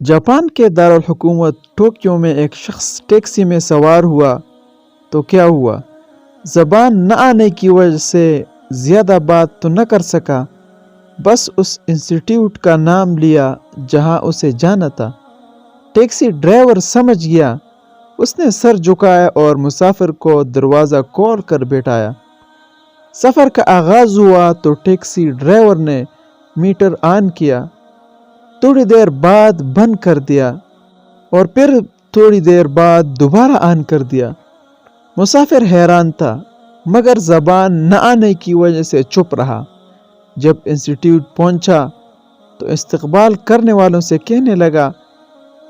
Japan کے دارالحکومت Tokyo میں ایک شخص ٹیکسی میں سوار ہوا تو کیا ہوا؟ زبان نہ آنے کی وجہ سے زیادہ بات تو نہ کر سکا، بس اس انسٹیٹیوٹ کا نام لیا جہاں اسے جانا تھا۔ ٹیکسی ڈرائیور سمجھ گیا، اس نے سر جھکایا اور مسافر کو دروازہ کھول کر بٹھایا۔ سفر کا آغاز ہوا تو ٹیکسی ڈرائیور نے میٹر آن کیا، تھوڑی دیر بعد بند کر دیا اور پھر تھوڑی دیر بعد دوبارہ آن کر دیا۔ مسافر حیران تھا مگر زبان نہ آنے کی وجہ سے چپ رہا۔ جب انسٹیٹیوٹ پہنچا تو استقبال کرنے والوں سے کہنے لگا،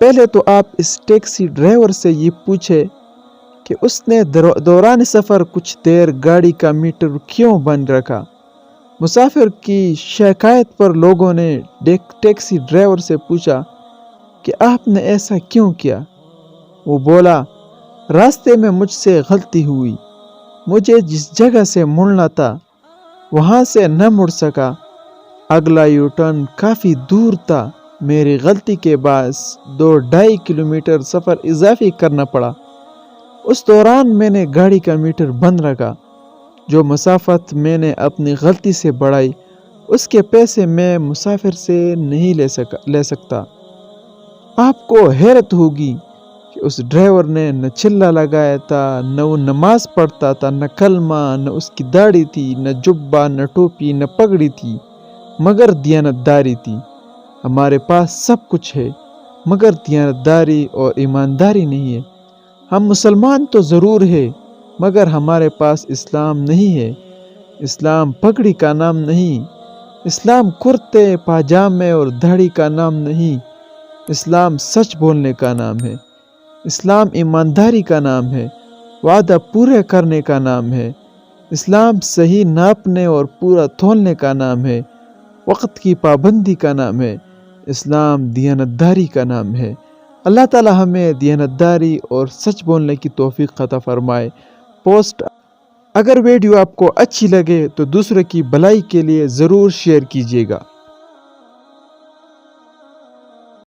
پہلے تو آپ اس ٹیکسی ڈرائیور سے یہ پوچھے کہ اس نے دوران سفر کچھ دیر گاڑی کا میٹر کیوں بند رکھا۔ مسافر کی شکایت پر لوگوں نے ٹیکسی ڈرائیور سے پوچھا کہ آپ نے ایسا کیوں کیا؟ وہ بولا، راستے میں مجھ سے غلطی ہوئی، مجھے جس جگہ سے مڑنا تھا وہاں سے نہ مڑ سکا، اگلا یو ٹرن کافی دور تھا، میری غلطی کے باعث 2-2.5 کلومیٹر سفر اضافی کرنا پڑا، اس دوران میں نے گاڑی کا میٹر بند رکھا، جو مسافت میں نے اپنی غلطی سے بڑھائی اس کے پیسے میں مسافر سے نہیں لے سکتا۔ آپ کو حیرت ہوگی کہ اس ڈرائیور نے نہ چلا لگایا تھا، نہ وہ نماز پڑھتا تھا، نہ کلمہ، نہ اس کی داڑھی تھی، نہ جبہ، نہ ٹوپی، نہ پگڑی تھی، مگر دیانتداری تھی۔ ہمارے پاس سب کچھ ہے مگر دیانتداری اور ایمانداری نہیں ہے۔ ہم مسلمان تو ضرور ہے مگر ہمارے پاس اسلام نہیں ہے۔ اسلام پگڑی کا نام نہیں، اسلام کرتے پاجامے اور داڑھی کا نام نہیں، اسلام سچ بولنے کا نام ہے، اسلام ایمانداری کا نام ہے، وعدہ پورے کرنے کا نام ہے، اسلام صحیح ناپنے اور پورا تولنے کا نام ہے، وقت کی پابندی کا نام ہے، اسلام دیانتداری کا نام ہے۔ اللہ تعالی ہمیں دیانتداری اور سچ بولنے کی توفیق عطا فرمائے۔ پوسٹ اگر ویڈیو آپ کو اچھی لگے تو دوسرے کی بھلائی کے لیے ضرور شیئر کیجیے گا۔